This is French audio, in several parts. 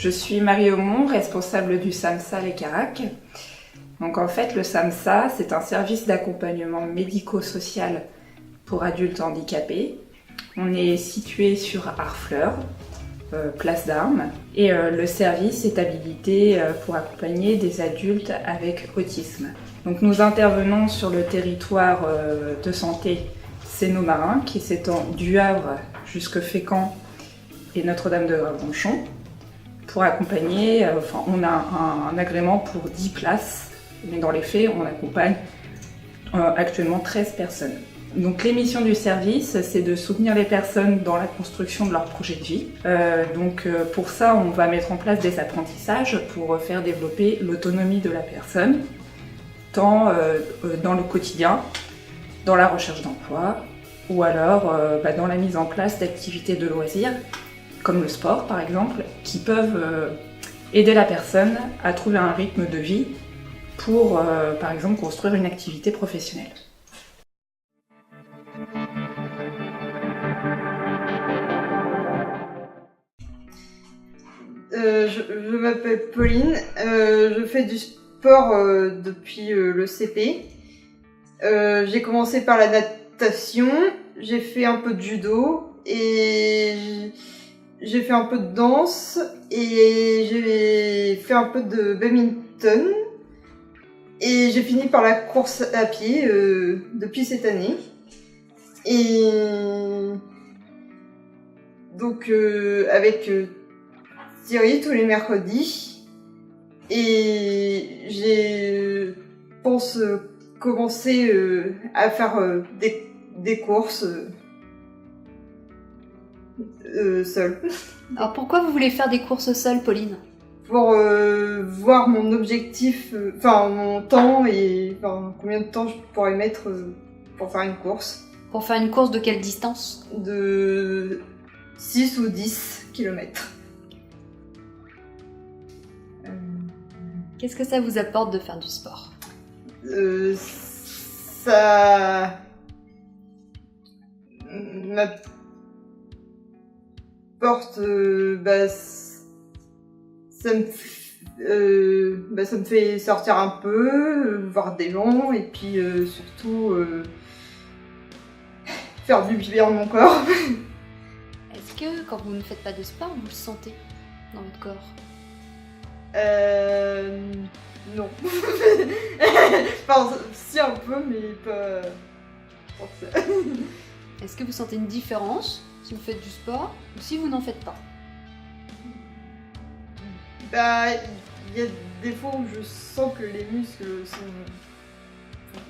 Je suis Marie Aumont, responsable du SAMSA Les Caracs. Donc en fait, le SAMSA, c'est un service d'accompagnement médico-social pour adultes handicapés. On est situé sur Harfleur, place d'Armes, et le service est habilité pour accompagner des adultes avec autisme. Donc nous intervenons sur le territoire de santé Sénomarin qui s'étend du Havre jusque Fécamp et Notre-Dame de Gravenchon pour accompagner, on a un agrément pour 10 places, mais dans les faits on accompagne actuellement 13 personnes. Donc les missions du service, c'est de soutenir les personnes dans la construction de leur projet de vie. Pour ça, on va mettre en place des apprentissages pour faire développer l'autonomie de la personne, tant dans le quotidien, dans la recherche d'emploi, ou alors dans la mise en place d'activités de loisirs, comme le sport par exemple, qui peuvent aider la personne à trouver un rythme de vie pour, par exemple, construire une activité professionnelle. Je m'appelle Pauline, je fais du sport depuis le CP. J'ai commencé par la natation, j'ai fait un peu de judo et j'ai fait un peu de danse et j'ai fait un peu de badminton et j'ai fini par la course à pied depuis cette année. Et donc avec Thierry tous les mercredis et j'ai pense commencer à faire des courses seule. Alors pourquoi vous voulez faire des courses seule, Pauline ? Pour voir mon objectif, mon temps et combien de temps je pourrais mettre pour faire une course. Pour faire une course de quelle distance ? De 6 ou 10 km. Qu'est-ce que ça vous apporte de faire du sport ? Ça m'apporte, ça me fait sortir un peu, voir des gens et puis surtout faire du bien à mon corps. Est-ce que quand vous ne faites pas de sport, vous le sentez dans votre corps ? Non. Si un peu, mais pas pour ça. Est-ce que vous sentez une différence si vous faites du sport ou si vous n'en faites pas ? Il y a des fois où je sens que les muscles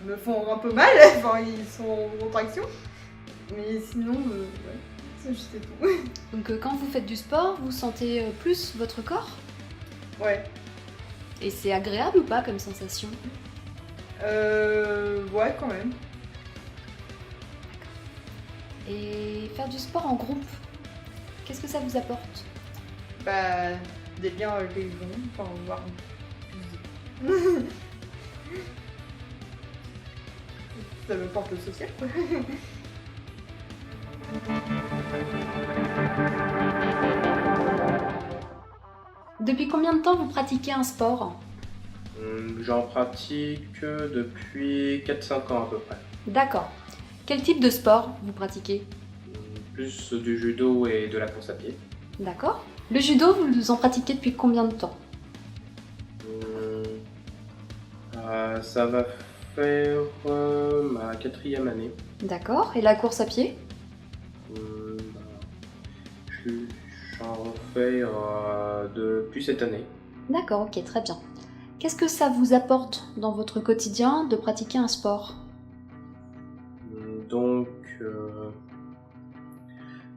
me font un peu mal, ils sont en contraction. Mais sinon, ça c'est tout. Donc quand vous faites du sport, vous sentez plus votre corps ? Ouais. Et c'est agréable ou pas comme sensation ? Ouais, quand même. Et faire du sport en groupe, qu'est-ce que ça vous apporte ? Des liens avec les gens, voir. Ça me porte le social, quoi. Depuis combien de temps vous pratiquez un sport ? J'en pratique depuis 4-5 ans à peu près. D'accord. Quel type de sport vous pratiquez ? Plus du judo et de la course à pied. D'accord. Le judo, vous en pratiquez depuis combien de temps ? Ça va faire ma 4e année. D'accord. Et la course à pied ? J'en fais depuis cette année. D'accord, ok, très bien. Qu'est-ce que ça vous apporte dans votre quotidien de pratiquer un sport ? Donc,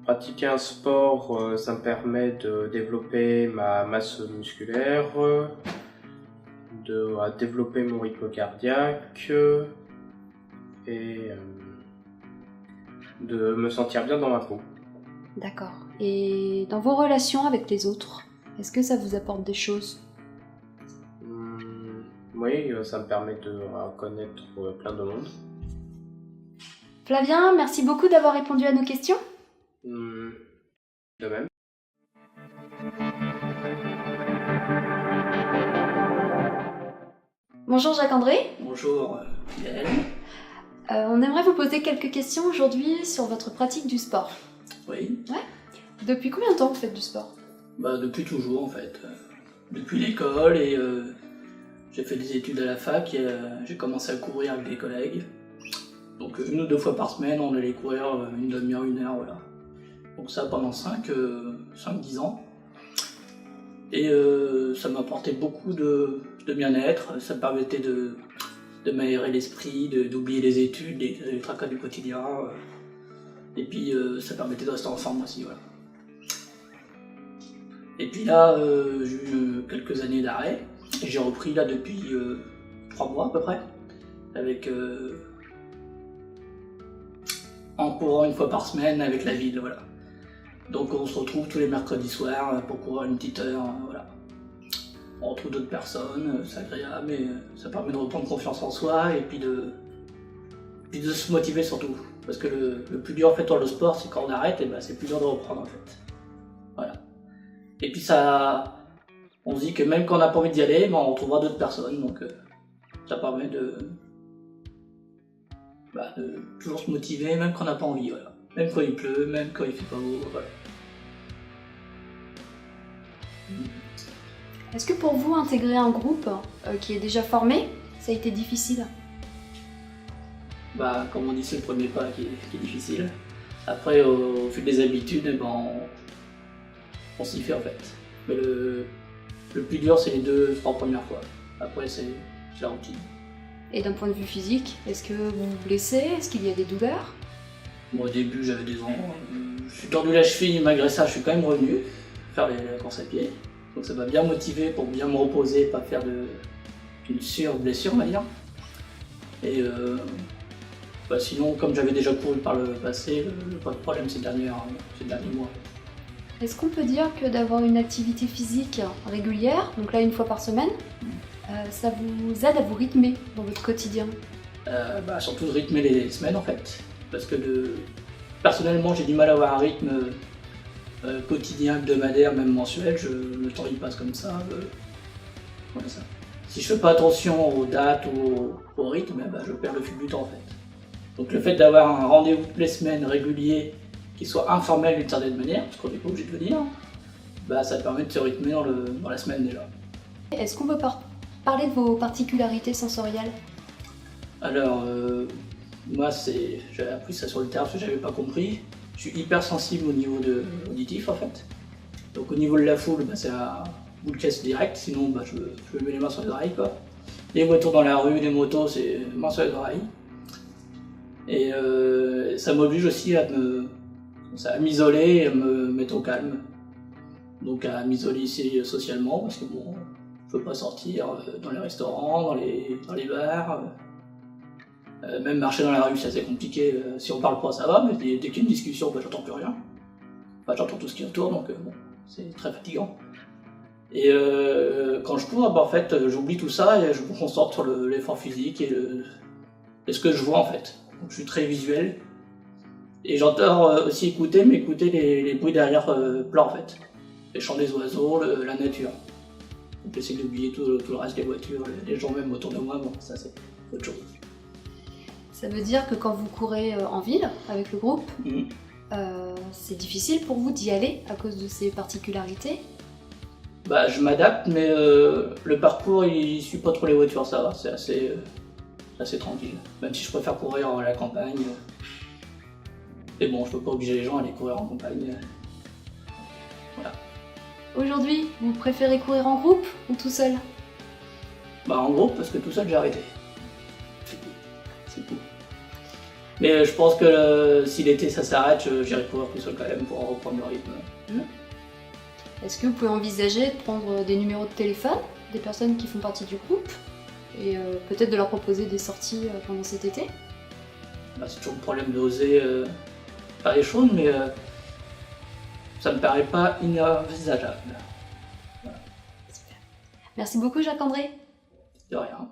pratiquer un sport, ça me permet de développer ma masse musculaire, de développer mon rythme cardiaque et de me sentir bien dans ma peau. D'accord. Et dans vos relations avec les autres, est-ce que ça vous apporte des choses ? Oui, ça me permet de connaître plein de monde. Flavien, merci beaucoup d'avoir répondu à nos questions. De même. Bonjour Jacques-André. Bonjour Yael. On aimerait vous poser quelques questions aujourd'hui sur votre pratique du sport. Oui. Depuis combien de temps vous faites du sport? Depuis toujours en fait. Depuis l'école et j'ai fait des études à la fac et j'ai commencé à courir avec des collègues. Donc 1 ou 2 fois par semaine on allait courir une demi-heure, 1 heure, voilà. Donc ça pendant 5-10 ans. Et ça m'apportait beaucoup de bien-être, ça me permettait de m'aérer l'esprit, d'oublier les études, les tracas du quotidien. Et puis ça permettait de rester en forme aussi, voilà. Et puis là, j'ai eu quelques années d'arrêt, et j'ai repris là depuis 3 mois à peu près, avec en courant 1 fois par semaine avec la ville, voilà. Donc on se retrouve tous les mercredis soirs pour courir une petite heure, voilà. On retrouve d'autres personnes, c'est agréable, mais ça permet de reprendre confiance en soi et puis de se motiver surtout. Parce que le plus dur en fait dans le sport, c'est quand on arrête, et c'est plus dur de reprendre en fait. Voilà. Et puis ça, on se dit que même quand on n'a pas envie d'y aller, on retrouvera d'autres personnes, donc ça permet de toujours se motiver, même quand on n'a pas envie, voilà. Même quand il pleut, même quand il fait pas beau, voilà. Est-ce que pour vous, intégrer un groupe qui est déjà formé, ça a été difficile? Comme on dit, c'est le premier pas qui est difficile. Après, au fil des habitudes, on s'y fait en fait. Mais le plus dur, c'est les 2-3 premières fois. Après, c'est la routine. Et d'un point de vue physique, est-ce que vous vous blessez? Est-ce qu'il y a des douleurs? Au début, j'avais des ans. Je suis tordu la cheville, malgré ça, je suis quand même revenu faire la course à pied. Donc ça m'a bien motivé pour bien me reposer, pas faire une sur-blessure, on va dire. Et sinon, comme j'avais déjà couru par le passé, pas de problème ces derniers mois. Est-ce qu'on peut dire que d'avoir une activité physique régulière, donc là 1 fois par semaine, ça vous aide à vous rythmer dans votre quotidien? Surtout de rythmer les semaines en fait. Parce que personnellement, j'ai du mal à avoir un rythme quotidien, hebdomadaire, même mensuel. Le temps il passe comme ça. Voilà ça. Si je fais pas attention aux dates ou au rythme, je perds le fil du temps en fait. Donc le fait d'avoir un rendez-vous toutes les semaines régulier, qui soit informel d'une certaine manière, parce qu'on n'est pas obligé de le dire, ça permet de se rythmer dans la semaine déjà. Est-ce qu'on peut parler de vos particularités sensorielles? Alors, moi j'avais appris ça sur le terrain parce que j'avais pas compris. Je suis hyper sensible au niveau auditif en fait. Donc au niveau de la foule, c'est un bout de caisse direct, sinon je mets les mains sur les oreilles quoi. Les voitures dans la rue, les motos, c'est mains sur les oreilles. Et ça m'oblige aussi à m'isoler et à me mettre au calme. Donc à m'isoler ici socialement parce que je peux pas sortir dans les restaurants, dans les bars. Même marcher dans la rue c'est assez compliqué, si on parle pas ça va, mais dès qu'il y a une discussion j'entends plus rien. J'entends tout ce qui est autour, donc c'est très fatigant. Et quand je cours, en fait j'oublie tout ça et je me concentre sur l'effort physique et ce que je vois en fait. Donc je suis très visuel. Et j'entends aussi écouter les bruits derrière plat en fait. Les chants des oiseaux, la nature. Donc j'essaie d'oublier tout le reste des voitures, les gens même autour de moi, ça c'est autre chose. Ça veut dire que quand vous courez en ville avec le groupe, c'est difficile pour vous d'y aller à cause de ces particularités? Je m'adapte, mais le parcours il suit pas trop les voitures, ça va, c'est assez tranquille. Même si je préfère courir à la campagne. Mais bon, je peux pas obliger les gens à aller courir en campagne. Voilà. Aujourd'hui, vous préférez courir en groupe ou tout seul? En groupe, parce que tout seul j'ai arrêté. C'est tout. Mais je pense que si l'été ça s'arrête, j'irai courir tout seul quand même pour reprendre le rythme. Est-ce que vous pouvez envisager de prendre des numéros de téléphone des personnes qui font partie du groupe et peut-être de leur proposer des sorties pendant cet été? C'est toujours le problème d'oser faire les choses, mais ça me paraît pas inenvisageable. Voilà. Super. Merci beaucoup Jacques-André. De rien.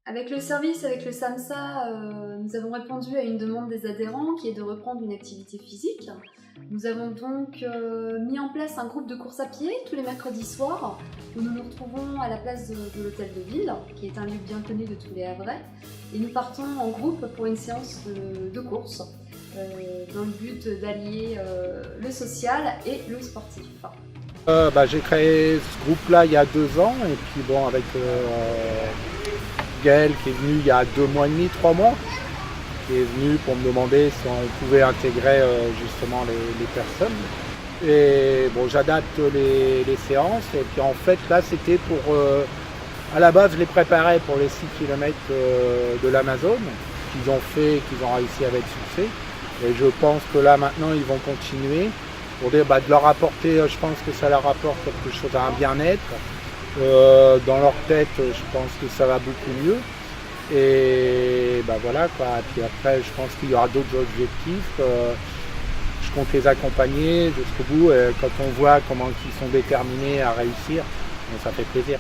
Avec le service, avec le SAMSA, nous avons répondu à une demande des adhérents qui est de reprendre une activité physique. Nous avons donc mis en place un groupe de course à pied tous les mercredis soirs où nous nous retrouvons à la place de l'hôtel de ville, qui est un lieu bien connu de tous les Havrais. Et nous partons en groupe pour une séance de course dans le but d'allier le social et le sportif. J'ai créé ce groupe-là il y a 2 ans et puis bon, avec Gaël qui est venu il y a 2 mois et demi, 3 mois, qui est venu pour me demander si on pouvait intégrer justement les personnes. Et bon, j'adapte les séances et puis en fait là c'était pour, à la base je les préparais pour les 6 km de l'Amazon qu'ils ont fait et qu'ils ont réussi avec succès. Et je pense que là maintenant ils vont continuer pour dire de leur apporter, je pense que ça leur apporte quelque chose à un bien-être. Dans leur tête, je pense que ça va beaucoup mieux. Et voilà quoi. Et puis après, je pense qu'il y aura d'autres objectifs. Je compte les accompagner jusqu'au bout. Et quand on voit comment ils sont déterminés à réussir, ça fait plaisir.